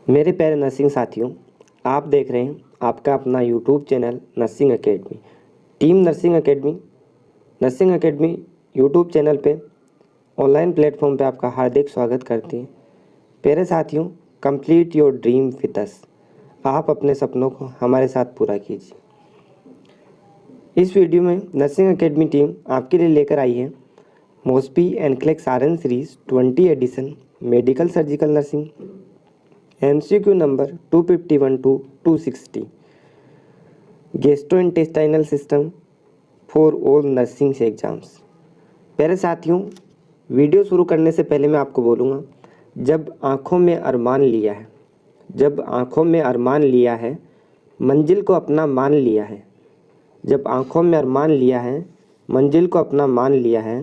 मेरे प्यारे नर्सिंग साथियों, आप देख रहे हैं आपका अपना YouTube channel nursing academy. Team nursing academy YouTube channel पे ऑनलाइन प्लेटफॉर्म पे आपका हार्दिक स्वागत करती है। प्यारे साथियों, complete your dream with us. आप अपने सपनों को हमारे साथ पूरा कीजिए। इस वीडियो में नर्सिंग एकेडमी टीम आपके लिए लेकर आई है मोस्पी NCLEX RN series 20 edition medical surgical nursing MCQ number 251 to 260 gastrointestinal system for all nursing exams. प्यारे साथियों, वीडियो शुरू करने से पहले मैं आपको बोलूँगा, जब आँखों में अरमान लिया है मंजिल को अपना मान लिया है। जब आँखों में अरमान लिया है मंजिल को अपना मान लिया है।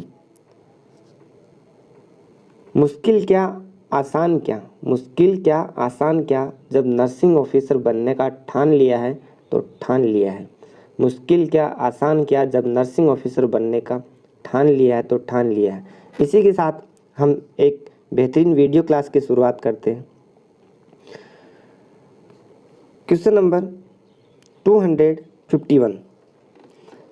मुश्किल क्या आसान क्या जब नर्सिंग ऑफिसर बनने का ठान लिया है तो ठान लिया है। मुश्किल क्या आसान क्या जब नर्सिंग ऑफिसर बनने का ठान लिया है तो ठान लिया है। इसी के साथ हम एक बेहतरीन वीडियो क्लास की शुरुआत करते हैं। Question number 251,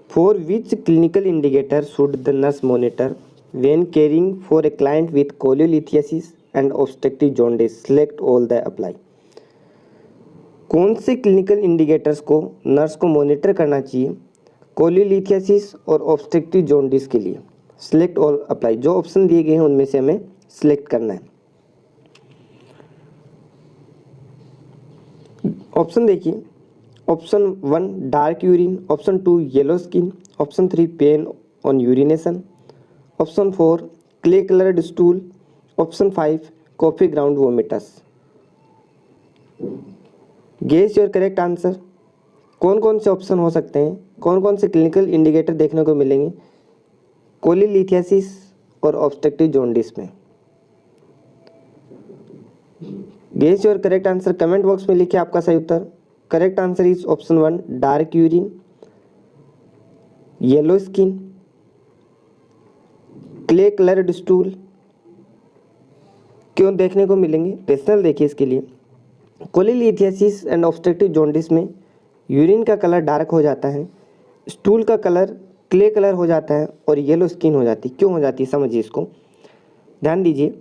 for which clinical indicator should the nurse monitor when caring for a client with cholelithiasis and obstructive jaundice? Select all the apply। कौन से क्लिनिकल इंडिकेटर्स को नर्स को मॉनिटर करना चाहिए कोलिलिथियासिस और ऑब्स्ट्रक्टिव जॉन्डिस के लिए? Select all apply. जो ऑप्शन दिए गए हैं उनमें से हमें सिलेक्ट करना है। ऑप्शन देखिए, option 1 dark urine, option 2 yellow skin, option 3 pain on urination, option 4 clay coloured stool, option 5 coffee ground vomitus. Guess your correct answer. कौन कौन से ऑप्शन हो सकते हैं, कौन कौन से क्लिनिकल इंडिकेटर देखने को मिलेंगे कोलिलिथियासिस और ऑब्स्ट्रक्टिव जॉन्डिस में? Guess your correct answer. Comment box में लिखिए आपका सही उत्तर। Correct answer is option 1 dark urine, yellow skin, clay coloured stool. क्यों देखने को मिलेंगे? रेशनल देखिए इसके लिए। कोलिलिथियासिस एंड ऑब्स्ट्रक्टिव जॉन्डिस में यूरिन का कलर डार्क हो जाता है, स्टूल का कलर क्ले कलर हो जाता है और येलो स्किन हो जाती है। क्यों हो जाती है समझिए इसको, ध्यान दीजिए।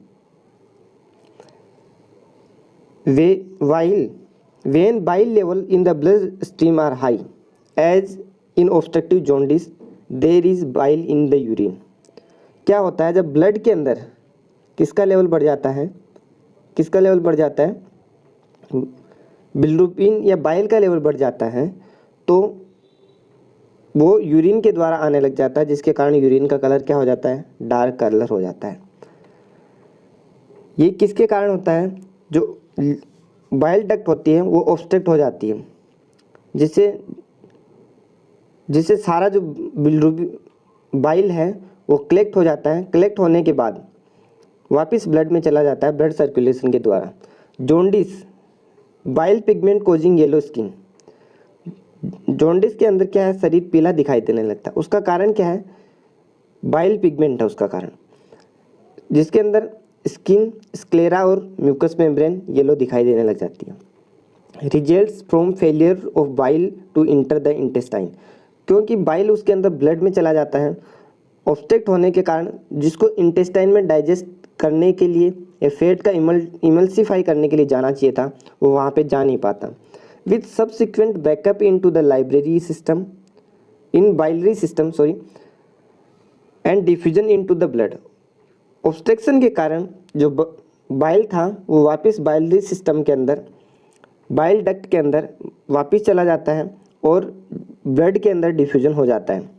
When bile level in the blood stream are high, as in obstructive jaundice, there is bile in the urine। क्या होता है जब ब्लड के अंदर किसका लेवल बढ़ जाता है, बिलिरुबिन या बाइल का लेवल बढ़ जाता है तो वो यूरिन के द्वारा आने लग जाता है, जिसके कारण यूरिन का कलर क्या हो जाता है, डार्क कलर हो जाता है। ये किसके कारण होता है? जो बाइल डक्ट होती है वो ऑब्स्ट्रक्ट हो जाती है, जिससे सारा जो बिलिरुबिन बाइल है वो कलेक्ट हो जाता है। कलेक्ट होने के बाद वापस ब्लड में चला जाता है ब्लड सर्कुलेशन के द्वारा। Jaundice, bile pigment causing yellow skin. Jaundice के अंदर क्या है, शरीर पीला दिखाई देने लगता है। उसका कारण क्या है? बाइल पिगमेंट है उसका कारण, जिसके अंदर स्किन, स्क्लेरा और म्यूकस मेम्ब्रेन येलो दिखाई देने लग जाती है। Results from failure of bile to enter the intestine. क्योंकि बाइल उसके अंदर ब्लड में चला जाता है, ऑब्स्ट्रक्ट होने के कारण जिसको इंटेस्टाइन में डाइजेस्ट करने के लिए या फैट का इमल्सिफाई करने के लिए जाना चाहिए था, वो वहाँ पे जा नहीं पाता। With subsequent backup into the biliary system and diffusion into the blood. Obstruction के कारण जो बाइल था वो वापस बाइलरी सिस्टम के अंदर, बाइल डक्ट के अंदर वापस चला जाता है और ब्लड के अंदर डिफ्यूजन हो जाता है।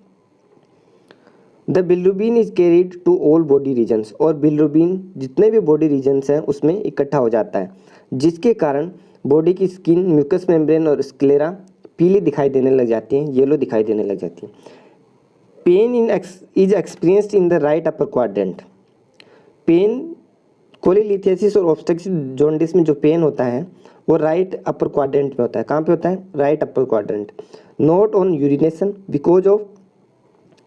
The bilirubin is carried to all body regions. और बिलिरुबिन जितने भी बॉडी रीजन्स हैं उसमें इकट्ठा हो जाता है, जिसके कारण बॉडी की स्किन, म्यूकस मेम्ब्रेन और स्क्लेरा पीली दिखाई देने लग जाती हैं, येलो दिखाई देने लग जाती है। Pain is experienced in the right upper quadrant. Pain cholelithiasis और ऑब्स्ट्रक्टिव जॉन्डिस में जो पेन होता है वो राइट अपर क्वाड्रेंट में होता है। कहाँ पे होता है? Right upper quadrant. Note on urination because of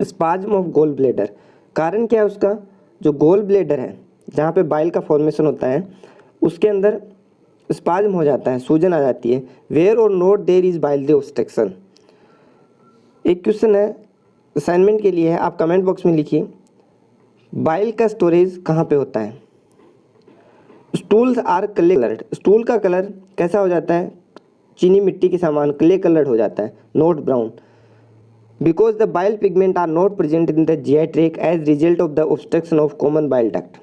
spasm of gall bladder. कारण क्या है उसका? जो गोल ब्लेडर है जहाँ पे बाइल का फॉर्मेशन होता है उसके अंदर स्पाज्म हो जाता है, सूजन आ जाती है। Where or not there is biliary obstruction. एक क्वेश्चन है असाइनमेंट के लिए है, आप कमेंट बॉक्स में लिखिए बाइल का स्टोरेज कहाँ पे होता है। Stools are clay coloured. Stool का कलर कैसा हो जाता है, चीनी मिट्टी के समान क्ले कलर्ड हो जाता है, not brown. Because the bile pigment are not present in the GI tract as result of the obstruction of common bile duct.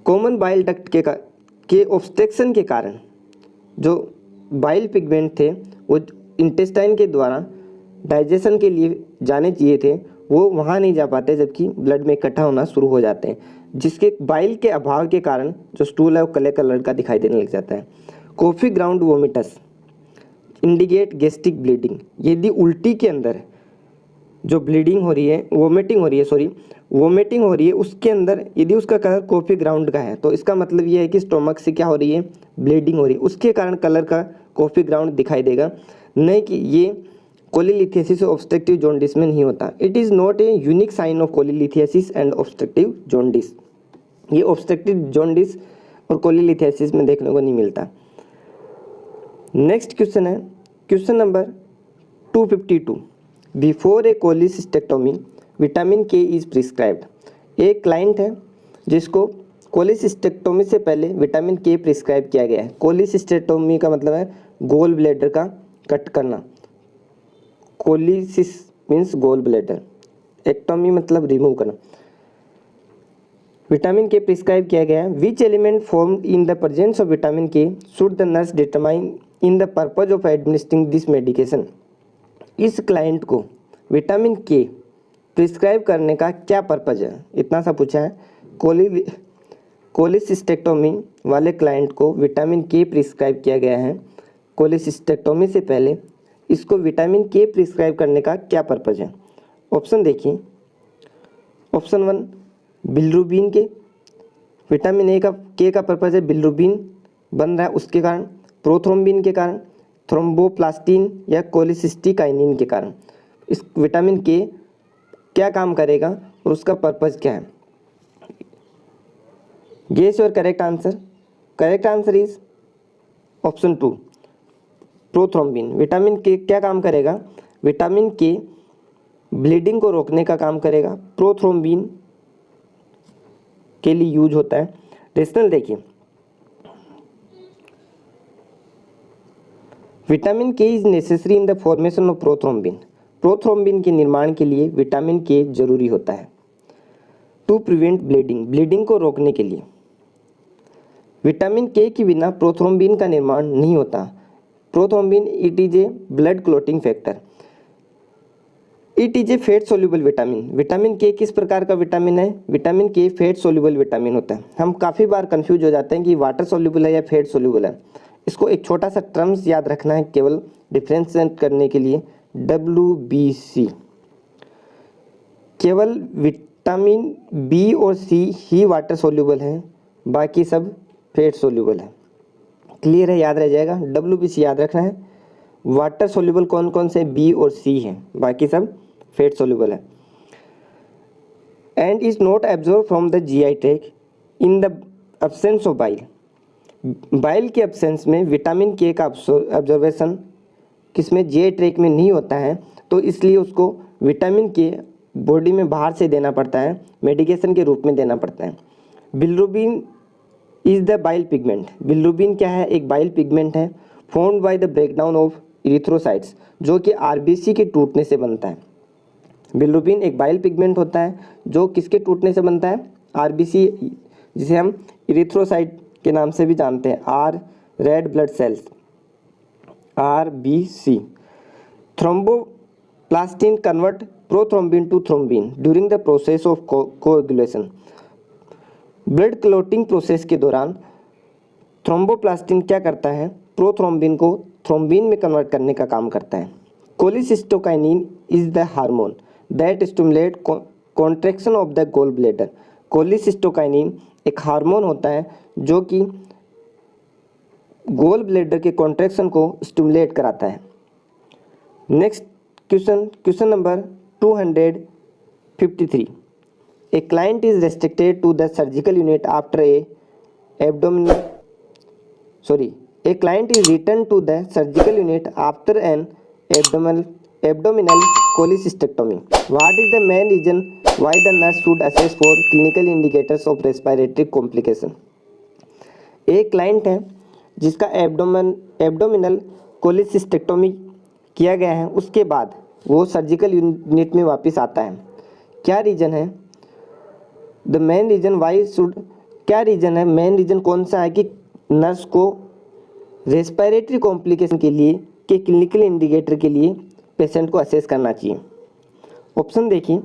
Common bile duct के ऑब्स्ट्रक्शन के कारण जो बाइल पिगमेंट थे वो इंटेस्टाइन के द्वारा डाइजेशन के लिए जाने चाहिए थे, वो वहाँ नहीं जा पाते, जबकि ब्लड में इकट्ठा होना शुरू हो जाते हैं, जिसके बाइल के अभाव के कारण जो स्टूल है वो क्ले कलर का दिखाई देने लग जाता है। Coffee ground vomitus indicate gastric bleeding. यदि उल्टी के अंदर जो ब्लीडिंग हो रही है, वोमिटिंग हो रही है उसके अंदर यदि उसका कलर कॉफी ग्राउंड का है, तो इसका मतलब ये है कि स्टोमक से क्या हो रही है, ब्लीडिंग हो रही है, उसके कारण कलर का कॉफी ग्राउंड दिखाई देगा, नहीं कि ये कोलिलिथियासिस ऑब्स्ट्रक्टिव जॉन्डिस में नहीं होता। It is not a unique sign of cholelithiasis and obstructive jaundice. ये ऑब्स्ट्रक्टिव जॉन्डिस और कोलिलिथियासिस में देखने को नहीं मिलता। नेक्स्ट क्वेश्चन है question number 252। Before a cholecystectomy vitamin K is prescribed. एक क्लाइंट है जिसको कोलिसिस्टेक्टोमी से पहले विटामिन के प्रिस्क्राइब किया गया है। कोलिसिस्टेक्टोमी का मतलब है गोल ब्लैडर का कट करना। Cholecyst means gall bladder, ectomy मतलब रिमूव करना। विटामिन के प्रिस्क्राइब किया गया है। Which element formed in the presence of vitamin K should the nurse determine in the purpose of administering this medication. इस client को vitamin K prescribe करने का क्या पर्पज है, इतना सा पूछा है। कोलिसिस्टेक्टोमी वाले क्लाइंट को विटामिन के प्रिस्क्राइब किया गया है। कोलिसिस्टेक्टोमी से पहले इसको विटामिन के प्रिस्क्राइब करने का क्या पर्पज है। ऑप्शन देखिए, ऑप्शन 1 बिलिरुबिन के, विटामिन ए का के का पर्पज है बिलिरुबिन बन रहा है उसके कारण, प्रोथ्रोम्बिन के कारण, थ्रोम्बोप्लास्टिन या कोलिसिस्टिकाइनिन के कारण। इस विटामिन के क्या काम करेगा और उसका पर्पज क्या है। Guess your correct answer. Correct answer is option 2 prothrombin. Vitamin K क्या काम करेगा, विटामिन के ब्लीडिंग को रोकने का काम करेगा, प्रोथ्रोम्बिन के लिए यूज होता है। रेशनल देखिए, vitamin K is necessary in the formation of prothrombin. Prothrombin के निर्माण के लिए विटामिन के जरूरी होता है। टू प्रिवेंट ब्लीडिंग, ब्लीडिंग को रोकने के लिए। विटामिन के के बिना प्रोथ्रोम्बिन का निर्माण नहीं होता। Prothrombin it is a blood clotting factor. It is a fat soluble vitamin. Vitamin के किस प्रकार का विटामिन है, विटामिन के फैट सोल्यूबल विटामिन होता है। हम काफ़ी बार कंफ्यूज हो जाते हैं कि वाटर सोल्यूबल है या फैट सोल्यूबल है। इसको एक छोटा सा टर्म्स याद रखना है केवल डिफ्रेंशिएट करने के लिए, WBC। केवल विटामिन बी और सी ही वाटर सोल्यूबल हैं, बाकी सब फैट सोल्यूबल है। क्लियर है, याद रह जाएगा, WBC याद रखना है। वाटर सोल्यूबल कौन कौन से, बी और सी हैं, बाकी सब फैट सोल्यूबल है। And is not absorb from the GI tract in the absence of bile. Bile के एब्सेंस में विटामिन के का ऑब्जर्वेशन किसमें, GI ट्रैक्ट में नहीं होता है, तो इसलिए उसको विटामिन के बॉडी में बाहर से देना पड़ता है, मेडिकेशन के रूप में देना पड़ता है। Bilirubin is the bile pigment. Bilirubin क्या है, एक बाइल पिगमेंट है, formed by the breakdown of erythrocytes, जो कि RBC के टूटने से बनता है। बिलिरुबिन एक बाइल पिगमेंट होता है जो किसके टूटने से बनता है, RBC, जिसे हम इरिथ्रोसाइट के नाम से भी जानते हैं, R red blood cells, RBC। Thromboplastin convert prothrombin to thrombin during the process of coagulation. Blood clotting process के दौरान थ्रोम्बोप्लास्टिन क्या करता है, प्रोथ्रोम्बिन को थ्रोम्बिन में कन्वर्ट करने का काम करता है। Cholecystokinin is the hormone that stimulate contraction of the gall bladder. Cholecystokinin एक हार्मोन होता है जो कि गोल ब्लैडर के कॉन्ट्रैक्शन को स्टिमुलेट कराता है। Next question, question number 253। A client is restricted to the surgical unit after a abdominal A client is returned to the surgical unit after an abdominal cholecystectomy. What is the main reason why the nurse should assess for clinical indicators of respiratory complication? एक client है जिसका abdominal कोलिसिस्टेक्टोमी किया गया है, उसके बाद वो surgical unit में वापस आता है। क्या रीज़न है? The main reason why should, क्या रीज़न है, मेन रीज़न कौन सा है कि नर्स को रेस्पिरेटरी कॉम्प्लिकेशन के लिए के क्लिनिकल इंडिकेटर के लिए पेशेंट को असेस करना चाहिए। ऑप्शन देखिए।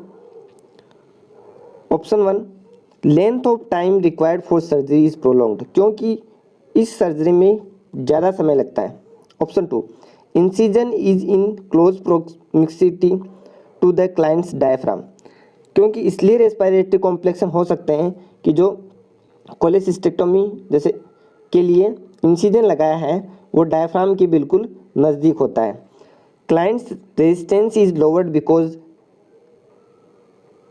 Option 1, length of time required for surgery is prolonged, क्योंकि इस सर्जरी में ज़्यादा समय लगता है। Option 2, incision is in close proximity to the client's diaphragm, क्योंकि इसलिए रेस्पिरेटरी कॉम्प्लिकेशन हो सकते हैं कि जो कोलेसिस्टेक्टोमी जैसे के लिए इंसिजन लगाया है वो डायफ्राम के बिल्कुल नज़दीक होता है। Clients resistance is lowered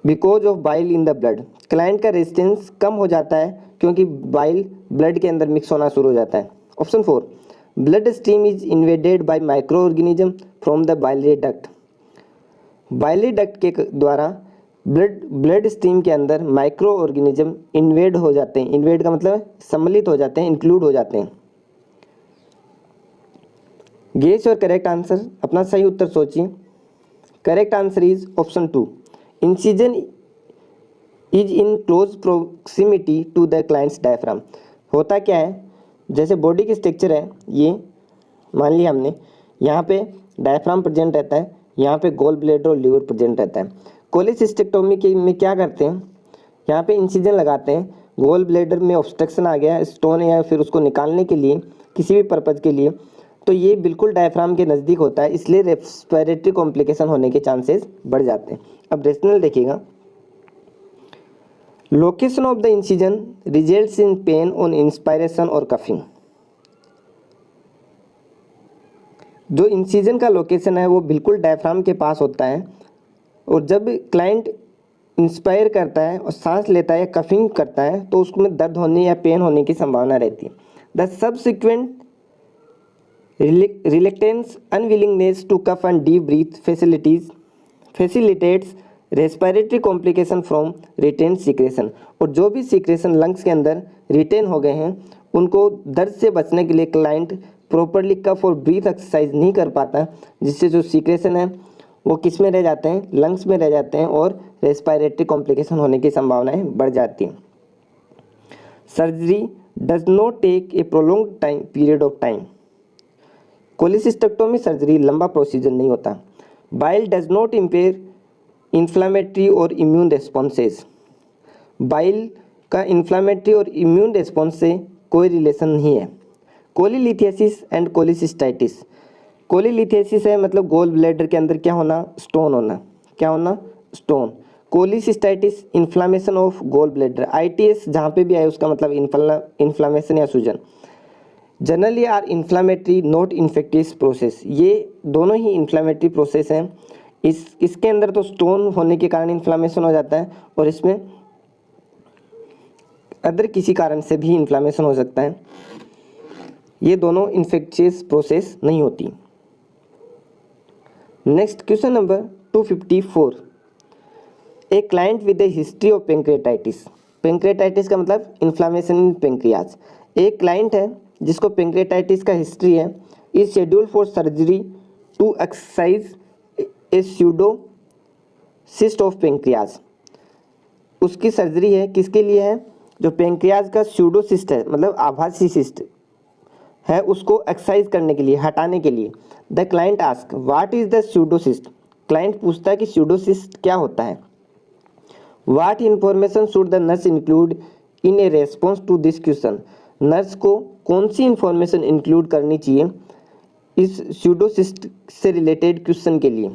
because of bile in the blood, client का रेजिस्टेंस कम हो जाता है क्योंकि बाइल ब्लड के अंदर मिक्स होना शुरू हो जाता है। Option 4, blood stream is invaded bye micro organism from the biliary duct, biliary duct के द्वारा ब्लड स्ट्रीम के अंदर माइक्रो ऑर्गेनिज्म इन्वेड हो जाते हैं। इन्वेड का मतलब सम्मिलित हो जाते हैं, इंक्लूड हो जाते हैं। गेस और करेक्ट आंसर, अपना सही उत्तर सोचिए। Correct answer is option 2, incision is in close proximity to the client's diaphragm. होता क्या है, जैसे बॉडी की स्ट्रक्चर है, ये मान लिया हमने, यहाँ पे डायफ्राम प्रेजेंट रहता है, यहाँ पे गोल ब्लैडर और लीवर प्रेजेंट रहता है। कोलेसिस्टेक्टोमी के में क्या करते हैं, यहाँ पे इंसिजन लगाते हैं, गोल ब्लैडर में ऑब्स्ट्रक्शन आ गया, स्टोन या फिर उसको निकालने के लिए किसी भी पर्पज़ के लिए, तो ये बिल्कुल डायफ्राम के नज़दीक होता है, इसलिए रेस्पिरेटरी कॉम्प्लिकेशन होने के चांसेस बढ़ जाते हैं। अब रेशनल देखिएगा। Location of the incision results in pain on inspiration और कफिंग। जो इंसिजन का लोकेशन है वो बिल्कुल डायफ्राम के पास होता है, और जब क्लाइंट इंस्पायर करता है और सांस लेता है या कफिंग करता है तो उसमें दर्द होने या पेन होने की संभावना रहती है। The subsequent reluctance unwillingness to cough and deep breath facilitates respiratory complication from retain secretion, और जो भी सीक्रेशन लंग्स के अंदर रिटेन हो गए हैं उनको दर्द से बचने के लिए क्लाइंट प्रॉपरली कफ और ब्रीथ एक्सरसाइज नहीं कर पाता, जिससे जो सीक्रेशन है वो किस में रह जाते हैं, लंग्स में रह जाते हैं, और रेस्पिरेटरी कॉम्प्लिकेशन होने की संभावनाएं बढ़ जाती हैं। Surgery does not take a prolong time period of time, cholecystectomy surgery लंबा प्रोसीजर नहीं होता। Bile does not impair inflammatory और इम्यून रेस्पॉन्सेज, बाइल का इन्फ्लामेटरी और इम्यून रेस्पॉन्स से कोई रिलेशन नहीं है। कोलीलिथियासिस एंड कोलिसिस्टाइटिस, कोलीलिथियासिस है मतलब गोल ब्लैडर के अंदर क्या होना, स्टोन होना, क्या होना, stone. Cholecystitis inflammation of gall bladder, itis जहाँ पे भी आए उसका मतलब इन्फ्लामेशन या सूजन। Generally are inflammatory not infectious process, ये दोनों ही इन्फ्लामेटरी प्रोसेस हैं। इसके अंदर तो स्टोन होने के कारण इन्फ्लामेशन हो जाता है, और इसमें अदर किसी कारण से भी इन्फ्लामेशन हो सकता है। ये दोनों इन्फेक्शियस प्रोसेस नहीं होती। Next question number 254, a client with a history of pancreatitis, pancreatitis का मतलब इन्फ्लामेशन इन पेंक्रियाज। एक क्लाइंट है जिसको पेंक्रेटाइटिस का हिस्ट्री है, is schedule for surgery to exercise a pseudocyst of pancreas. उसकी सर्जरी है किसके लिए है, जो पेंक्रियाज का स्यूडो सिस्ट है मतलब आभासी सिस्ट है, उसको एक्सरसाइज करने के लिए, हटाने के लिए। The client ask what is the pseudocyst, client पूछता है कि स्यूडोसिस्ट क्या होता है। What information should the nurse include in a response to this question, nurse को कौन सी इन्फॉर्मेशन इंक्लूड करनी चाहिए इस स्यूडोसिस्ट से रिलेटेड क्वेश्चन के लिए।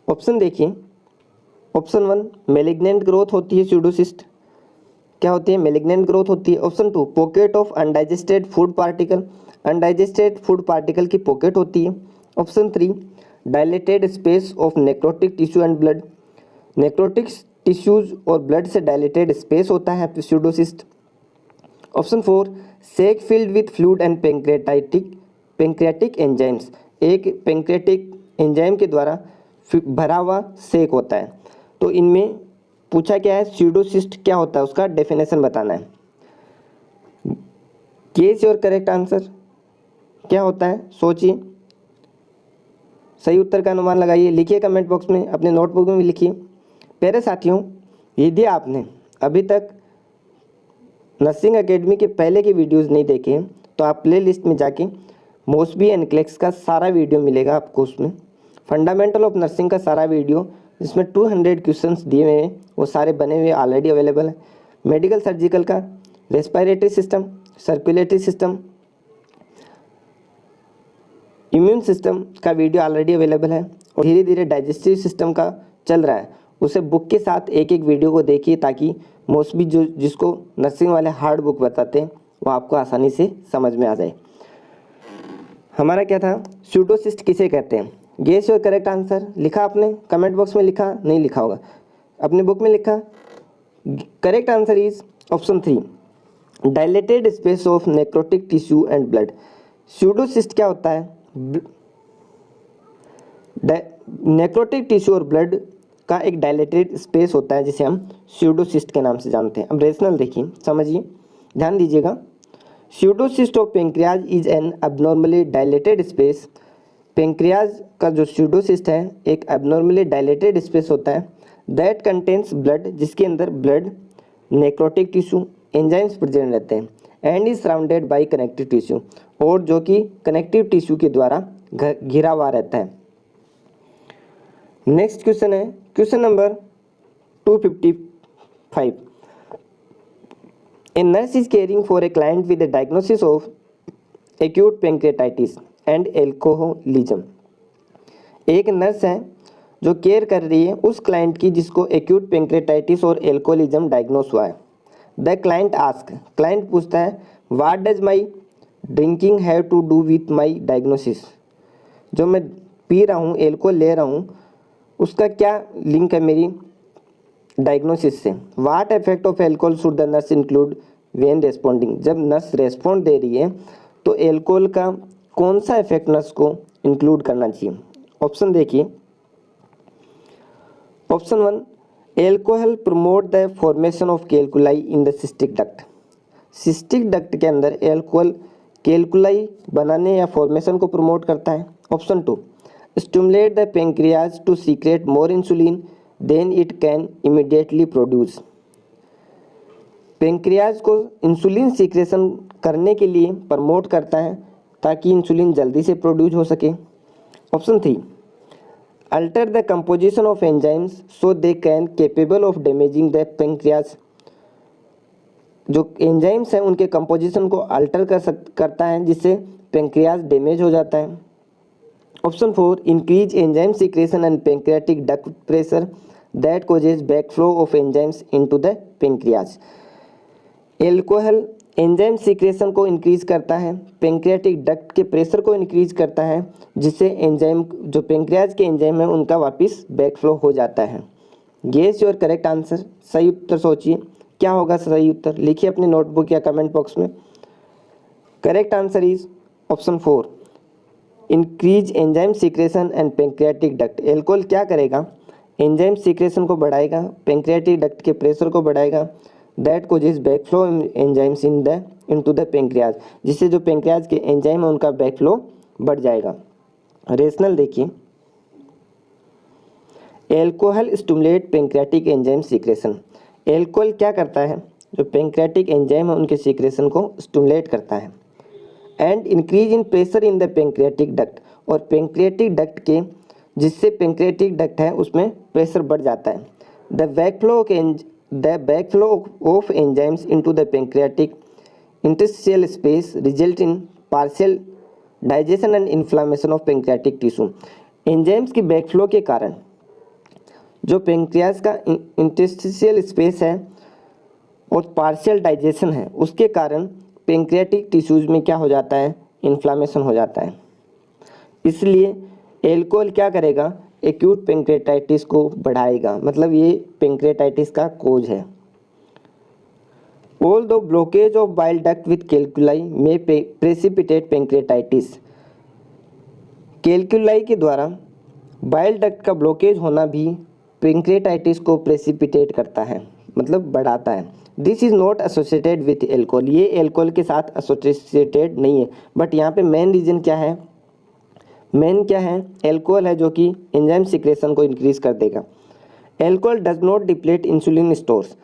ऑप्शन देखिए। ऑप्शन 1, मेलिग्नेंट ग्रोथ होती है स्यूडोसिस्ट, क्या होती है, मेलिग्नेंट ग्रोथ होती है। Option 2, pocket of undigested food particle, undigested food particle की पॉकेट होती है। Option 3, dilated space of necrotic tissue and blood, necrotic tissues और ब्लड से डायलेटेड स्पेस होता है pseudocyst. Option 4 sac filled with fluid and pancreatic enzymes, एक pancreatic enzyme के द्वारा भरा हुआ सेक होता है। तो इनमें पूछा क्या है, स्यूडोसिस्ट क्या होता है उसका डेफिनेशन बताना है। गेस योर करेक्ट आंसर, क्या होता है सोचिए, सही उत्तर का अनुमान लगाइए, लिखिए कमेंट बॉक्स में, अपने नोटबुक में भी लिखिए। प्यारे साथियों, यदि आपने अभी तक नर्सिंग एकेडमी के पहले के वीडियोस नहीं देखे हैं तो आप प्ले लिस्ट में जाके मोस्बी एंड क्लेक्स का सारा वीडियो मिलेगा आपको, उसमें फंडामेंटल ऑफ नर्सिंग का सारा वीडियो जिसमें 200 क्वेश्चंस दिए हुए हैं वो सारे बने हुए ऑलरेडी अवेलेबल है। मेडिकल सर्जिकल का, respiratory system, circulatory system, immune system का वीडियो ऑलरेडी अवेलेबल है और धीरे धीरे डाइजेस्टिव सिस्टम का चल रहा है, उसे बुक के साथ एक एक वीडियो को देखिए ताकि मोस्टली जो जिसको नर्सिंग वाले हार्ड बुक बताते हैं वो आपको आसानी से समझ में आ जाए। हमारा क्या था, स्यूडोसिस्ट किसे कहते हैं। गेस योर करेक्ट आंसर, लिखा आपने कमेंट बॉक्स में, लिखा नहीं लिखा होगा अपने बुक में लिखा। Correct answer is option 3 dilated space of necrotic tissue and blood. Pseudocyst क्या होता है, नेक्रोटिक टिश्यू और ब्लड का एक डायलेटेड स्पेस होता है जिसे हम स्यूडोसिस्ट के नाम से जानते हैं। अब रेशनल देखिए, समझिए, ध्यान दीजिएगा। Pseudocyst of pancreas is an abnormally dilated space. Pancreas का जो स्यूडोसिस्ट है एक एबनॉर्मली डायलेटेड स्पेस होता है दैट कंटेन्स ब्लड, जिसके अंदर blood, necrotic tissue, enzymes present रहते हैं and is surrounded by connective tissue, और जो कि कनेक्टिव टिश्यू के द्वारा घिरा हुआ रहता है। नेक्स्ट क्वेश्चन है question number 255। A nurse is caring for a client with a diagnosis of acute pancreatitis and alcoholism। एक नर्स है जो केयर कर रही है उस क्लाइंट की जिसको एक्यूट पेंक्रेटाइटिस और एल्कोहलिज्म डायग्नोस हुआ है। द क्लाइंट आस्क, क्लाइंट पूछता है what does my drinking have to do with my diagnosis. जो मैं पी रहा हूँ, एल्कोहल ले रहा हूँ, उसका क्या लिंक है मेरी डायग्नोसिस से। What effect of alcohol should the nurse include when responding. जब नर्स रेस्पॉन्ड दे रही है तो एल्कोहल का कौन सा इफेक्ट नर्स को इंक्लूड करना चाहिए। ऑप्शन देखिए, option 1 alcohol promote the formation of कैल्कुलाई in the cystic duct. Cystic duct के अंदर एल्कोहल कैल्कुलाई बनाने या फॉर्मेशन को प्रमोट करता है। Option 2 stimulate the pancreas to secrete more insulin than it can immediately produce. Pancreas को इंसुलिन सीक्रेशन करने के लिए प्रमोट करता है ताकि इंसुलिन जल्दी से प्रोड्यूस हो सके। Option 3 alter the composition of enzymes so they can capable of damaging the pancreas. जो एंजाइम्स हैं उनके कंपोजिशन को अल्टर करता है जिससे पेंक्रियाज डैमेज हो जाता है। Option 4 increase enzyme secretion and pancreatic duct pressure that causes backflow of enzymes into the pancreas. Alcohol enzyme secretion को इंक्रीज करता है, पेंक्रियाटिक डक्ट के प्रेशर को इंक्रीज करता है जिससे एंजाइम, जो पेंक्रियाज के एंजाइम है उनका वापस बैकफ्लो हो जाता है। गेस योर करेक्ट आंसर, सही उत्तर सोचिए, क्या होगा सही उत्तर, लिखिए अपने नोटबुक या कमेंट बॉक्स में। Correct answer is option 4 increase enzyme secretion and pancreatic duct. Alcohol क्या करेगा, एंजाइम सीक्रेशन को बढ़ाएगा, पेंक्रियाटिक डक्ट के प्रेशर को बढ़ाएगा, that causes backflow enzymes into the pancreas, जिससे जो पेंक्रियाज के एंजाइम है उनका बैकफ्लो बढ़ जाएगा। रेशनल देखिए, alcohol stimulate pancreatic enzyme secretion. Alcohol क्या करता है, जो पेंक्रियाटिक एंजाइम है उनके सीक्रेशन को स्टिमुलेट करता है and increase in pressure in the pancreatic duct, और पेंक्रियाटिक डक्ट के, जिससे पेंक्रियाटिक डक्ट है उसमें प्रेशर बढ़ जाता है। The backflow of enzymes into the pancreatic interstitial space result in partial digestion and inflammation of pancreatic tissue. Enzymes की backflow के कारण जो पेंक्रियाज का इंटरस्टिशियल स्पेस है और पार्शियल डाइजेशन है उसके कारण पेंक्रियाटिक टिश्यूज में क्या हो जाता है, इन्फ्लामेशन हो जाता है। इसलिए एल्कोहल क्या करेगा, एक्यूट पेंक्रेटाइटिस को बढ़ाएगा, मतलब ये पेंक्रेटाइटिस का कोज है। Although blockage of bile duct with calculi may precipitate pancreatitis, कैल्कुलाई के द्वारा बाइल डक्ट का ब्लॉकेज होना भी पेंक्रेटाइटिस को प्रेसिपिटेट करता है, मतलब बढ़ाता है। This is not associated with alcohol, ये एल्कोहल के साथ एसोसिएटेड नहीं है, बट यहाँ पे मेन रीज़न क्या है, एल्कोहल है जो कि एंजाइम सिक्रेशन को इंक्रीज कर देगा। Alcohol does not deplete insulin stores,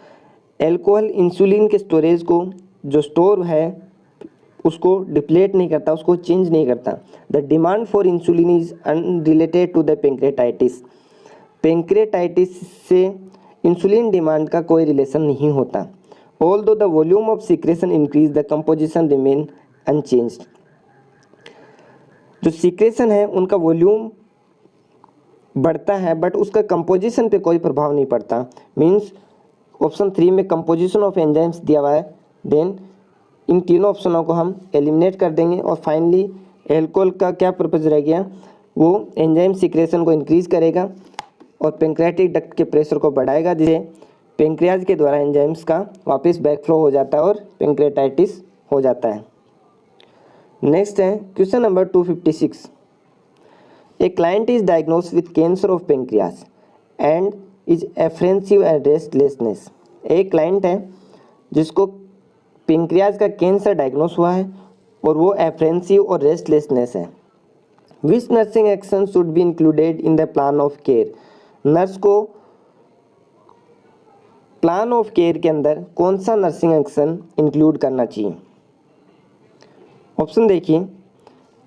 alcohol insulin के स्टोरेज को जो स्टोर है उसको डिप्लेट नहीं करता, उसको चेंज नहीं करता। The demand for insulin is unrelated to the pancreatitis, pancreatitis से इंसुलिन डिमांड का कोई रिलेशन नहीं होता। Although the volume of secretion increase the composition remain unchanged, जो सिक्रेशन है उनका वॉल्यूम बढ़ता है बट उसका कंपोजिशन पे कोई प्रभाव नहीं पड़ता। मीन्स ऑप्शन 3 में कंपोजिशन ऑफ एंजाइम्स दिया हुआ है, देन इन तीनों ऑप्शनों को हम एलिमिनेट कर देंगे और फाइनली एल्कोहल का क्या पर्पज़ रह गया, वो एंजाइम सिक्रेशन को इंक्रीज करेगा और पेंक्रियाटिक डक्ट के प्रेशर को बढ़ाएगा, जिससे पेंक्रियाज के द्वारा एंजाइम्स का वापस बैकफ्लो हो जाता है और पेंक्रेटाइटिस हो जाता है। नेक्स्ट है question number 256। A client is diagnosed with cancer of pancreas and is apprehensive and restlessness. एक क्लाइंट है जिसको पेंक्रियाज का कैंसर डायग्नोस हुआ है और वो एफ्रेंसिव और रेस्टलेसनेस है। विच nursing action should be included in the plan of care, nurse को प्लान ऑफ केयर के अंदर कौन सा नर्सिंग एक्शन इंक्लूड करना चाहिए। ऑप्शन देखिए,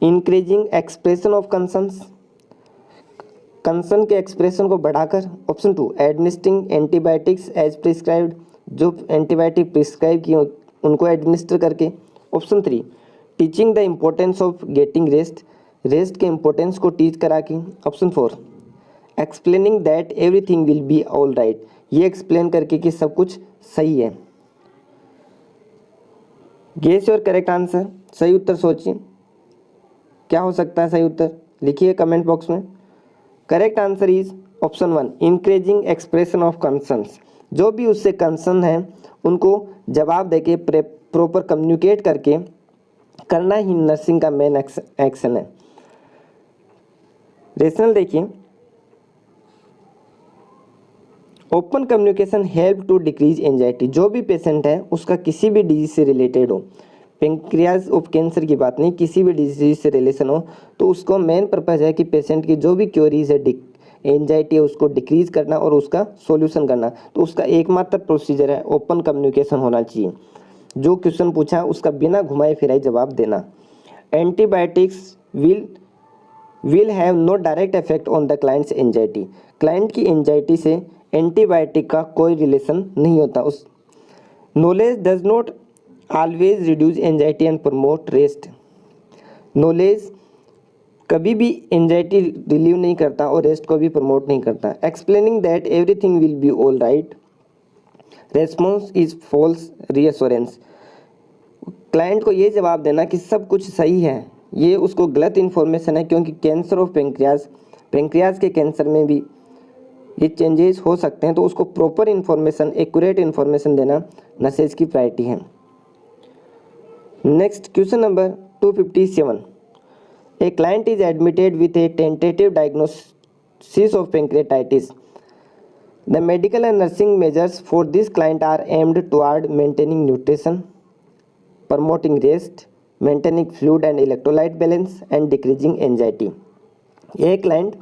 increasing expression of concerns, concern के एक्सप्रेशन को बढ़ाकर। Option 2, administering antibiotics as prescribed, जो एंटीबायोटिक प्रिस्क्राइब किए उनको एडमिनिस्टर करके। Option 3, teaching the importance of getting rest, rest के इम्पोर्टेंस को टीच करा के। Option 4, explaining that everything will be all right, ये एक्सप्लेन करके कि सब कुछ सही है। गेस योर करेक्ट आंसर, सही उत्तर सोचिए क्या हो सकता है। सही उत्तर लिखिए कमेंट बॉक्स में। Correct answer is option 1, increasing expression of concerns, जो भी उससे कंसर्न है उनको जवाब देके प्रॉपर कम्युनिकेट करके करना ही नर्सिंग का मेन एक्शन है। रेशनल देखिए, open communication help to decrease anxiety, जो भी पेशेंट है उसका किसी भी डिजीज से रिलेटेड हो, पेंक्रियाज ऑफ कैंसर की बात नहीं, किसी भी डिजीज से रिलेशन हो, तो उसको मेन पर्पज़ है कि पेशेंट की जो भी क्योरीज है एंजाइटी है उसको डिक्रीज करना और उसका सॉल्यूशन करना। तो उसका एकमात्र प्रोसीजर है ओपन कम्युनिकेशन होना चाहिए। जो क्वेश्चन पूछा उसका बिना घुमाए फिराए जवाब देना। Antibiotics will have no direct effect on the client's anxiety, client की एंजाइटी से एंटीबायोटिक का कोई रिलेशन नहीं होता। उस knowledge does not always reduce anxiety and promote rest, knowledge कभी भी एंजाइटी रिलीव नहीं करता और रेस्ट को भी प्रमोट नहीं करता। Explaining that everything will be all right, response is false reassurance, client को ये जवाब देना कि सब कुछ सही है, ये उसको गलत इन्फॉर्मेशन है, क्योंकि कैंसर ऑफ पेंक्रियाज के कैंसर में भी ये चेंजेस हो सकते हैं, तो उसको प्रॉपर इन्फॉर्मेशन, एक्यूरेट इन्फॉर्मेशन देना नर्सेज की प्रायोरिटी है। Next question number 257। A client is admitted with a tentative diagnosis of pancreatitis, the medical and nursing measures for this client are aimed toward maintaining nutrition, promoting rest, maintaining fluid and electrolyte balance and decreasing anxiety. ये client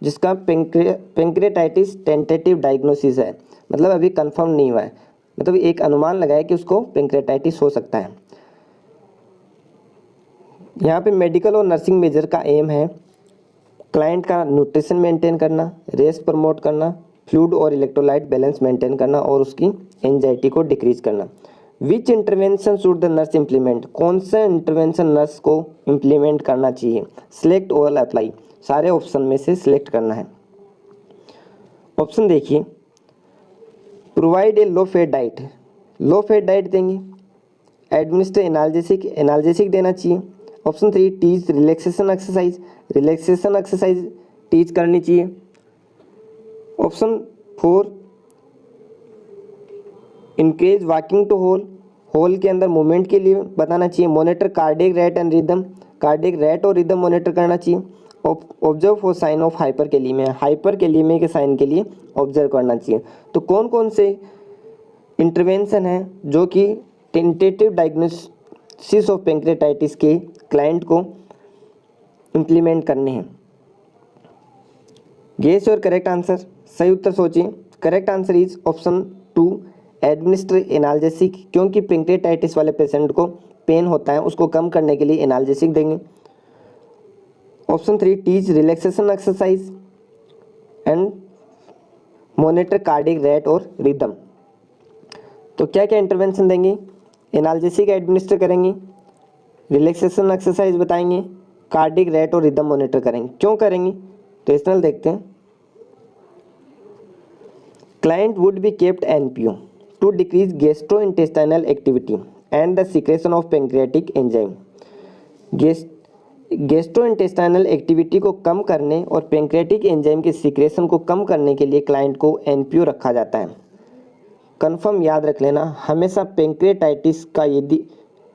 जिसका pancreatitis tentative diagnosis है, मतलब अभी confirm नहीं हुआ है, मतलब एक अनुमान लगाया कि उसको पेंक्रेटाइटिस हो सकता है। यहाँ पे मेडिकल और नर्सिंग मेजर का एम है क्लाइंट का न्यूट्रिशन मेंटेन करना, रेस्ट प्रमोट करना, फ्लूइड और इलेक्ट्रोलाइट बैलेंस मेंटेन करना और उसकी एंजाइटी को डिक्रीज करना। Which intervention should the nurse implement, कौन सा इंटरवेंशन नर्स को इम्प्लीमेंट करना चाहिए। सिलेक्ट और अप्लाई, सारे ऑप्शन में से सिलेक्ट करना है। ऑप्शन देखिए, provide a low fat diet, low fat diet देंगे। एडमिनिस्टर एनाल्जेसिक देना चाहिए। Option 3, teach relaxation exercise teach करनी चाहिए। Option 4, encourage walking to whole whole के अंदर मूवमेंट के लिए बताना चाहिए। Monitor cardiac rate and rhythm, cardiac rate और रिदम मॉनिटर करना चाहिए। Observe for sign of hyperkalemia, hyperkalemia के साइन के लिए ऑब्जर्व करना चाहिए। तो कौन कौन से इंटरवेंशन है जो कि टेंटेटिव डायग्नोसिस ऑफ पेंक्रेटाइटिस के क्लाइंट को इम्प्लीमेंट करने हैं? गेस योर करेक्ट आंसर, सही उत्तर सोचिए। Correct answer is option 2 administer analgesic, क्योंकि पेंक्रेटाइटिस वाले पेशेंट को पेन होता है, उसको कम करने के लिए एनाल्जेसिक देंगे। Option 3 teach relaxation exercise and monitor cardiac rate और रिदम। तो क्या क्या इंटरवेंशन देंगे? एनाल्जेसिक एडमिनिस्टर करेंगे, रिलैक्सेशन एक्सरसाइज बताएंगे, कार्डियक रेट और रिदम मॉनिटर करेंगे। क्यों करेंगे? रेशनल देखते हैं। Client would be kept NPO to decrease gastrointestinal activity and the secretion of pancreatic enzyme. Gastrointestinal activity को कम करने और पेंक्रियाटिक एंजाइम के सीक्रेशन को कम करने के लिए क्लाइंट को एनपीओ रखा जाता है। कन्फर्म याद रख लेना, हमेशा पेंक्रियाटाइटिस का यदि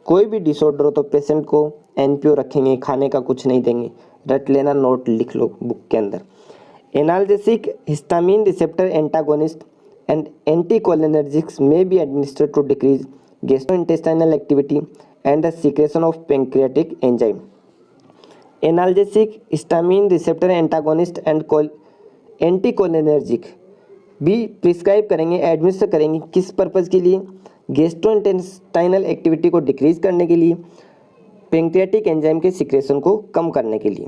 कोई भी डिसऑर्डर हो तो पेशेंट को एनपीओ रखेंगे, खाने का कुछ नहीं देंगे। रट लेना, नोट लिख लो बुक के अंदर। Analgesic, histamine receptor antagonist and anticholinergics may be administered to decrease gastrointestinal activity and the secretion of pancreatic enzyme. Analgesic, histamine receptor antagonist and anticholinergic भी प्रिस्क्राइब करेंगे, एडमिनिस्टर करेंगे। किस पर्पज़ के लिए? गैस्ट्रोइंटेस्टाइनल एक्टिविटी को decrease करने के लिए, पेंक्रियाटिक एंजाइम के सिक्रेशन को कम करने के लिए।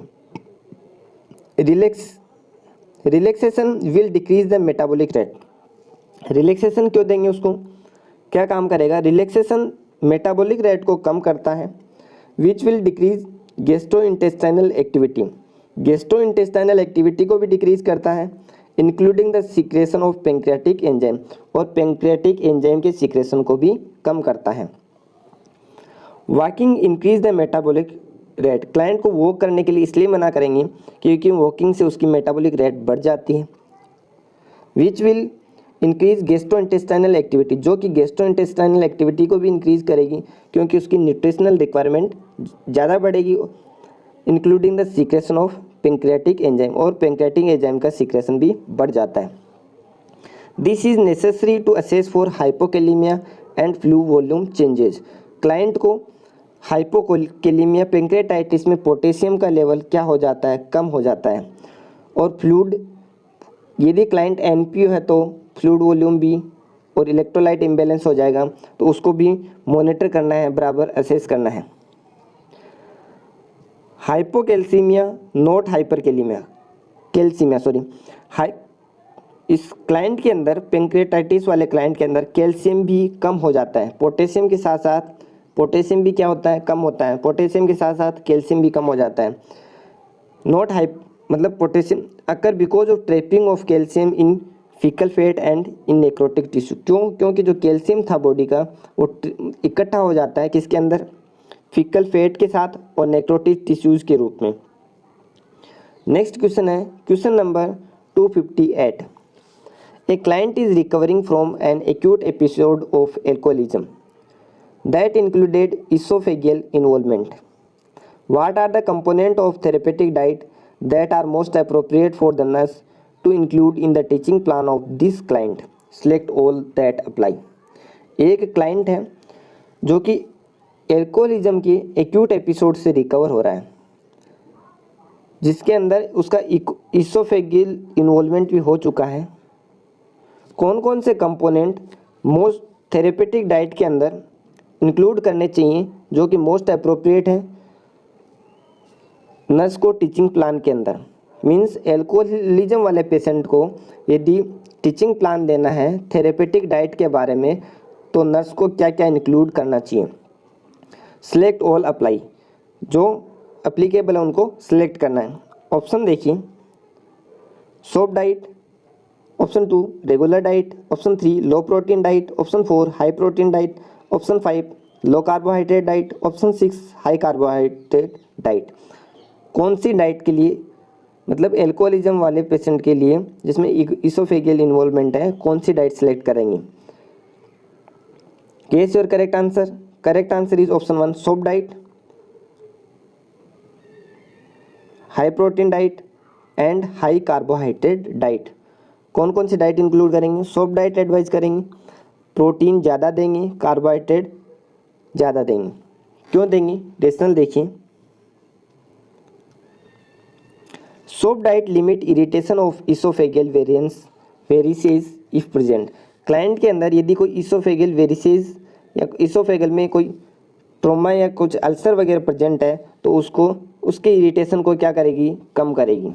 Relaxation will decrease the metabolic rate. Relaxation क्यों देंगे उसको? क्या काम करेगा? रिलैक्सेशन मेटाबॉलिक रेट को कम करता है, which will decrease gastrointestinal activity. Gastrointestinal activity को भी डिक्रीज करता है, including the secretion of pancreatic enzyme, और पेंक्रियाटिक एंजाइम के सीक्रेशन को भी कम करता है। Walking increase the metabolic rate. Client को वॉक करने के लिए इसलिए मना करेंगे क्योंकि वॉकिंग से उसकी मेटाबॉलिक रेट बढ़ जाती है। Which will increase gastrointestinal activity, जो कि गैस्ट्रोइंटेस्टाइनल एक्टिविटी को भी इंक्रीज करेगी क्योंकि उसकी न्यूट्रिशनल रिक्वायरमेंट ज़्यादा बढ़ेगी, including the secretion of pancreatic enzyme, और पेंक्रियाटिक एंजाइम का सीक्रेशन भी बढ़ जाता है। This is necessary to assess for hypokalemia and flu volume changes. Client को हाइपोकेलेमिया, पेंक्रियाटाइटिस में पोटेशियम का लेवल क्या हो जाता है? कम हो जाता है। और फ्लूड, यदि क्लाइंट एनपीओ है तो फ्लूड वॉल्यूम भी और इलेक्ट्रोलाइट इम्बैलेंस हो जाएगा, तो उसको भी मॉनिटर करना है, बराबर असेस करना है। Hypocalcaemia not hyperkalaemia, calcaemia sorry. इस क्लाइंट के अंदर, पेंक्रियाटाइटिस वाले क्लाइंट के अंदर कैल्शियम भी कम हो जाता है। पोटेशियम के साथ साथ पोटेशियम भी क्या होता है? कम होता है। पोटेशियम के साथ साथ कैल्शियम भी कम हो जाता है। नॉट मतलब potassium occur because of trapping of calcium in faecal fat and in necrotic tissue. क्यों? क्योंकि जो कैल्शियम था बॉडी का वो इकट्ठा हो जाता है किसके अंदर? फीकल फैट के साथ और नेक्रोटिक टिश्यूज के रूप में। नेक्स्ट क्वेश्चन है question number 258। A client is recovering from an acute episode of alcoholism that included esophageal involvement. What are the components of therapeutic diet that are most appropriate for the nurse to include in the teaching plan of this client? Select all that apply. एक client है जो कि alcoholism के acute episode से recover हो रहा है, जिसके अंदर उसका इसोफेगियल इन्वॉल्वमेंट भी हो चुका है। कौन कौन से कंपोनेंट मोस्ट थेरेपेटिक डाइट के अंदर इंक्लूड करने चाहिए जो कि मोस्ट अप्रोप्रिएट है नर्स को टीचिंग प्लान के अंदर? मींस एल्कोहलिज्म वाले पेशेंट को यदि टीचिंग प्लान देना है थेरेपेटिक डाइट के बारे में, तो नर्स को क्या क्या इंक्लूड करना चाहिए? सिलेक्ट ऑल अप्लाई, जो अप्लीकेबल है उनको सिलेक्ट करना है। ऑप्शन देखिए, soft diet, option 2 regular diet, option 3 low protein diet, option 4 high protein diet, option 5 low carbohydrate diet, option 6 high carbohydrate diet. कौन सी डाइट के लिए, मतलब एल्कोहलिज्म वाले पेशेंट के लिए जिसमें इसोफेगियल इन्वॉल्वमेंट है, कौन सी डाइट सेलेक्ट करेंगे? Guess your correct answer. Correct answer is option 1, soft diet, high protein diet and high carbohydrate diet. कौन कौन सी डाइट इंक्लूड करेंगे? सॉफ्ट डाइट एडवाइस करेंगे, प्रोटीन ज़्यादा देंगे, कार्बोहाइड्रेट ज़्यादा देंगे। क्यों देंगे? रेशनल देखिए। Soft diet limit irritation of oesophageal varices if present. Client के अंदर यदि कोई इसोफेगल वेरिसेस या इसोफेगल में कोई ट्रोमा या कुछ अल्सर वगैरह प्रेजेंट है तो उसको उसके इरिटेशन को क्या करेगी? कम करेगी।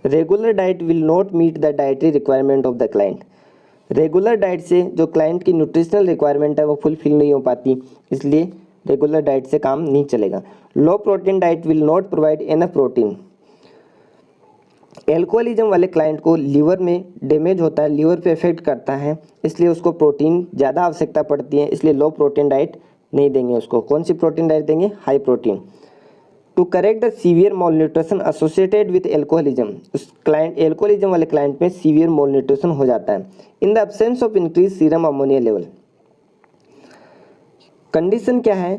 Regular diet will not meet the dietary requirement of the client. Regular diet से जो क्लाइंट की न्यूट्रिशनल रिक्वायरमेंट है वो फुलफिल नहीं हो पाती, इसलिए रेगुलर डाइट से काम नहीं चलेगा। Low protein diet will not provide enough protein. Alcoholism वाले क्लाइंट को लीवर में डैमेज होता है, लीवर पे इफेक्ट करता है, इसलिए उसको प्रोटीन ज़्यादा आवश्यकता पड़ती है, इसलिए लो प्रोटीन डाइट नहीं देंगे उसको। कौन सी प्रोटीन डाइट देंगे? High protein. To correct the severe malnutrition associated with alcoholism. उस क्लाइंट एल्कोहलिज्म वाले क्लाइंट में सीवियर मॉलन्यूट्रिशन हो जाता है। In the absence of increase serum ammonia level. Condition क्या है?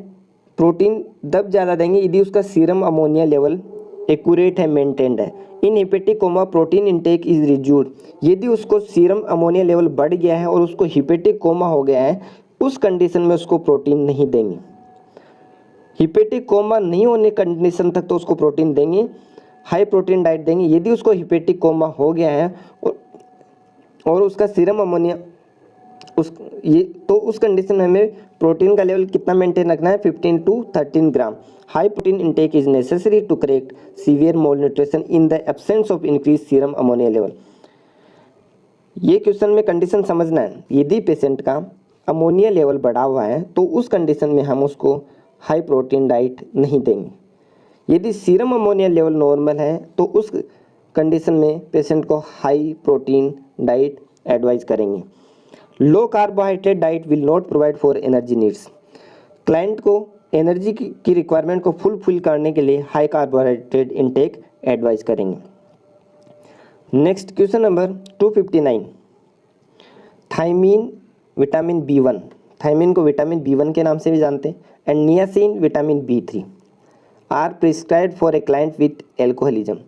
प्रोटीन तब ज़्यादा देंगे यदि उसका सीरम अमोनिया लेवल एक्यूरेट है, मेंटेन्ड है। In hepatic coma protein intake is reduced. यदि उसको सीरम अमोनिया लेवल बढ़ गया है और उसको हिपेटिक कोमा हो गया है, उस कंडीशन में उसको प्रोटीन नहीं देंगे। हिपेटिक कोमा नहीं होने कंडीशन तक तो उसको प्रोटीन देंगे, हाई प्रोटीन डाइट देंगे। यदि उसको हिपेटिक कोमा हो गया है और उसका सीरम अमोनिया उस कंडीशन में हमें प्रोटीन का लेवल कितना मेंटेन रखना है? 15 to 13 gram. High protein intake is necessary to correct severe malnutrition in the absence of increase serum ammonia level. ये क्वेश्चन में कंडीशन समझना है। यदि पेशेंट का अमोनिया लेवल बढ़ा हुआ है तो उस कंडीशन में हम उसको हाई प्रोटीन डाइट नहीं देंगे। यदि सीरम अमोनिया लेवल नॉर्मल है तो उस कंडीशन में पेशेंट को हाई प्रोटीन डाइट एडवाइस करेंगे। Low carbohydrate diet will not provide for energy needs. Client को एनर्जी की रिक्वायरमेंट को फुलफिल करने के लिए हाई कार्बोहाइड्रेट इनटेक एडवाइस करेंगे। Next question number 259। Thiamine vitamin B1, thiamine को विटामिन B1 के नाम से भी जानते हैं, and niacin vitamin B3 are prescribed for a client with alcoholism.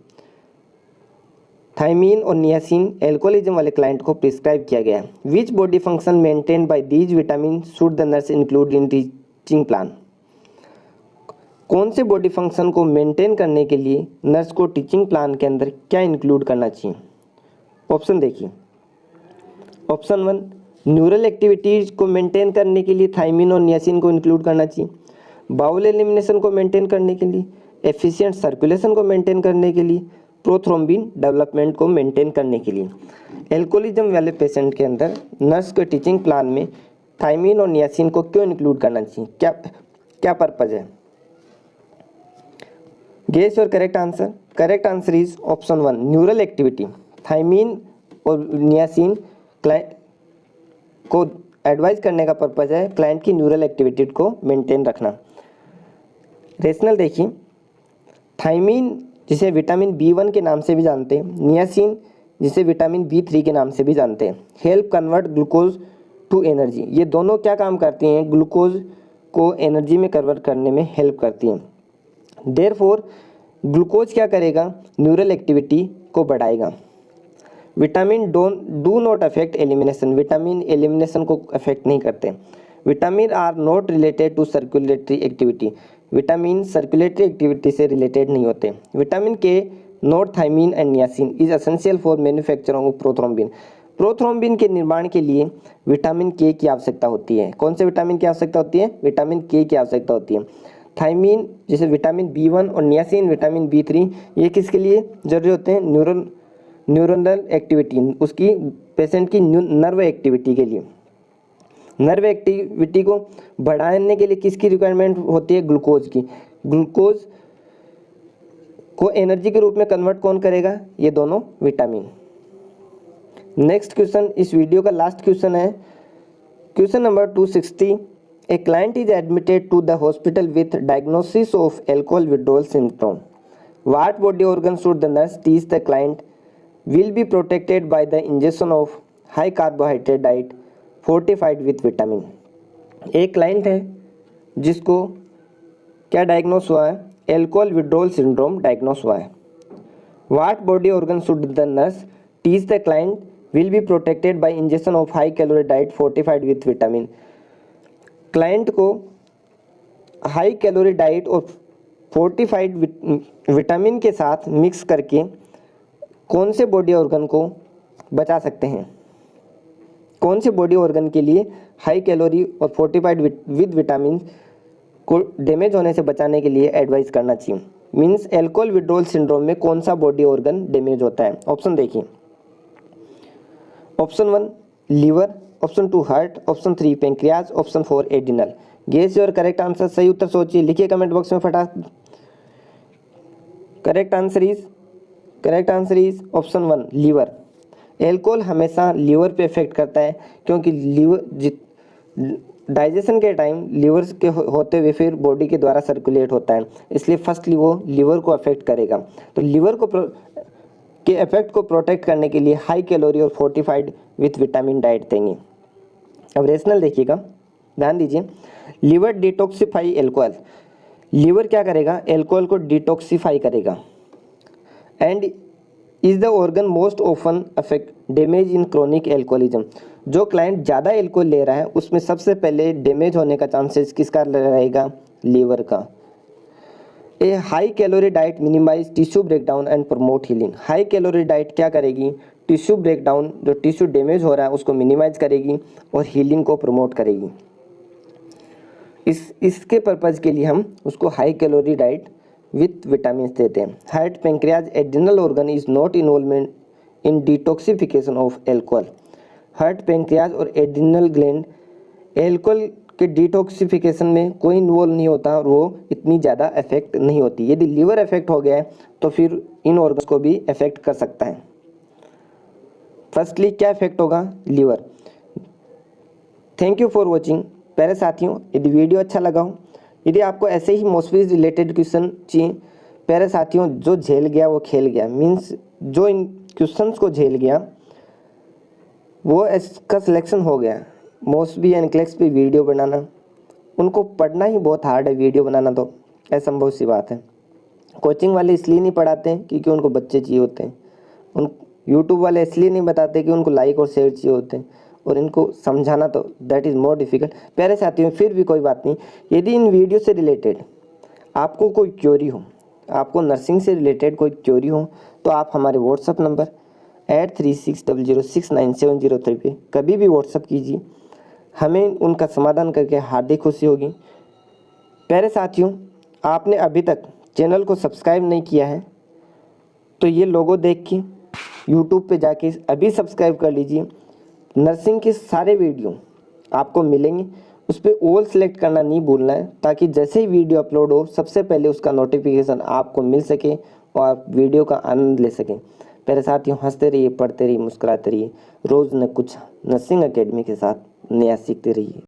Thiamine और नियासिन एल्कोहलिज्म वाले क्लाइंट को प्रिस्क्राइब किया गया है। Which body function maintain by these vitamin should the nurse include in teaching plan. कौन से बॉडी फंक्शन को maintain करने के लिए नर्स को टीचिंग प्लान के अंदर क्या इंक्लूड करना चाहिए? ऑप्शन देखिए। ऑप्शन 1, न्यूरल एक्टिविटीज को मेंटेन करने के लिए थायमीन और नियासिन को इंक्लूड करना चाहिए। बाउल एलिमिनेशन को मेंटेन करने के लिए, एफिशिएंट सर्कुलेशन को मेंटेन करने के लिए, प्रोथ्रोम्बिन डेवलपमेंट को मेंटेन करने के लिए। एल्कोहलिज्म वाले पेशेंट के अंदर नर्स के टीचिंग प्लान में थायमीन और नियासिन को क्यों इंक्लूड करना चाहिए? क्या पर्पज है? Guess your correct answer. Correct answer is option 1, neural activity. Thiamine और नियासिन क्लाइंट को एडवाइस करने का पर्पज है क्लाइंट की न्यूरल एक्टिविटी को मेंटेन रखना। रेशनल देखिए। थायमीन जिसे विटामिन B1 के नाम से भी जानते हैं, नियासिन जिसे विटामिन B3 के नाम से भी जानते हैं, help convert glucose to energy. ये दोनों क्या काम करती हैं? ग्लूकोज को एनर्जी में कन्वर्ट करने में हेल्प करती हैं। देयरफॉर ग्लूकोज क्या करेगा? न्यूरल एक्टिविटी को बढ़ाएगा। Vitamin do not affect elimination. Vitamin elimination को अफेक्ट नहीं करते। Vitamin are not related to circulatory activity. Vitamin circulatory activity से रिलेटेड नहीं होते। Vitamin K not thiamine and niacin is essential for manufacturing of prothrombin. Prothrombin के निर्माण के लिए विटामिन के की आवश्यकता होती है। कौन से विटामिन की आवश्यकता होती है? विटामिन के की आवश्यकता होती है। थायमीन जैसे विटामिन B1 और नियासिन विटामिन B3 ये किसके लिए जरूरी होते हैं? न्यूरल एक्टिविटी, उसकी पेशेंट की नर्व एक्टिविटी के लिए। नर्व एक्टिविटी को बढ़ाने के लिए किसकी रिक्वायरमेंट होती है? ग्लूकोज की। ग्लूकोज को एनर्जी के रूप में कन्वर्ट कौन करेगा? ये दोनों विटामिन। नेक्स्ट क्वेश्चन इस वीडियो का लास्ट क्वेश्चन है, question number 260। A client is admitted to the hospital with diagnosis of alcohol withdrawal symptom. What body organ should the nurse teach the client will be protected by the ingestion of high carbohydrate diet fortified with vitamin? एक client है जिसको क्या diagnose हुआ है, alcohol withdrawal syndrome diagnose हुआ है। What body organ should the nurse teach the client will be protected by injection of high calorie diet fortified with vitamin. Client को high calorie diet और fortified vitamin के साथ mix करके कौन से body organ को बचा सकते हैं, कौन से बॉडी ऑर्गन के लिए हाई कैलोरी और फोर्टिफाइड विद विटामिन को डैमेज होने से बचाने के लिए एडवाइस करना चाहिए। मीन्स अल्कोहल विड्रॉल सिंड्रोम में कौन सा बॉडी ऑर्गन डैमेज होता है। ऑप्शन देखिए, option 1 liver, option 2 heart, option 3 pancreas, option 4 adrenal. Guess your correct answer. सही उत्तर सोचिए, लिखिए कमेंट बॉक्स में फटाफट। Correct answer is option 1 liver. Alcohol हमेशा लीवर पे इफेक्ट करता है, क्योंकि लीवर डाइजेशन के टाइम लीवर के होते हुए फिर बॉडी के द्वारा सर्कुलेट होता है, इसलिए फर्स्टली वो लीवर को अफेक्ट करेगा। तो लीवर को के इफेक्ट को प्रोटेक्ट करने के लिए हाई कैलोरी और फोर्टिफाइड विथ विटामिन डाइट देंगे। अब रेशनल देखिएगा, ध्यान दीजिए। लीवर डिटॉक्सिफाई एल्कोहल, लीवर क्या करेगा, एल्कोहल को डिटॉक्सिफाई करेगा। And is the organ most often affect damage in chronic alcoholism. जो क्लाइंट ज़्यादा एल्कोहल ले रहा है उसमें सबसे पहले डैमेज होने का चांसेस किसका रहेगा, लीवर का। A high calorie diet minimize tissue breakdown and promote healing. High calorie diet क्या करेगी, टिश्यू ब्रेकडाउन, जो टिश्यू डैमेज हो रहा है उसको मिनिमाइज करेगी और हीलिंग को प्रमोट करेगी। इसके पर्पज़ के लिए हम उसको high calorie diet with vitamin देते हैं। Heart, pancreas, adrenal organ is not involvement in detoxification of alcohol. Heart, pancreas और एड्रिनल ग्लैंड एल्कोहल के डिटॉक्सिफिकेशन में कोई इन्वॉल्व नहीं होता और वो इतनी ज़्यादा इफेक्ट नहीं होती। यदि लीवर इफेक्ट हो गया है तो फिर इन ऑर्गन्स को भी इफेक्ट कर सकता है। फर्स्टली क्या इफेक्ट होगा, liver. Thank you for watching. प्यारे साथियों, यदि वीडियो अच्छा लगा हो, यदि आपको ऐसे ही मॉस्फी रिलेटेड क्वेश्चन चाहिए, प्यारे साथियों, जो झेल गया वो खेल गया। मीन्स जो इन क्वेश्चंस को झेल गया वो इसका सिलेक्शन हो गया। मॉस्फी एंड क्लेक्स पे वीडियो बनाना, उनको पढ़ना ही बहुत हार्ड है, वीडियो बनाना तो असंभव सी बात है। कोचिंग वाले इसलिए नहीं पढ़ाते हैं क्योंकि उनको बच्चे चाहिए होते हैं। उन यूट्यूब वाले इसलिए नहीं बताते कि उनको लाइक और शेयर चाहिए होते हैं, और इनको समझाना तो दैट इज़ मोर डिफ़िकल्ट। प्यारे साथियों, फिर भी कोई बात नहीं, यदि इन वीडियो से रिलेटेड आपको कोई क्वेरी हो, आपको नर्सिंग से रिलेटेड कोई क्वेरी हो, तो आप हमारे व्हाट्सअप नंबर 8360069703 पे कभी भी व्हाट्सअप कीजिए, हमें उनका समाधान करके हार्दिक खुशी होगी। प्यारे साथियों, आपने अभी तक चैनल को सब्सक्राइब नहीं किया है तो ये लोगो देख के यूट्यूब पे जाके अभी सब्सक्राइब कर लीजिए। नर्सिंग के सारे वीडियो आपको मिलेंगे, उस पर ऑल सेलेक्ट करना नहीं भूलना है, ताकि जैसे ही वीडियो अपलोड हो सबसे पहले उसका नोटिफिकेशन आपको मिल सके और आप वीडियो का आनंद ले सकें। प्यारे साथियों, हंसते रहिए, पढ़ते रहिए, मुस्कुराते रहिए, रोज़ न कुछ नर्सिंग एकेडमी के साथ नया सीखते रहिए।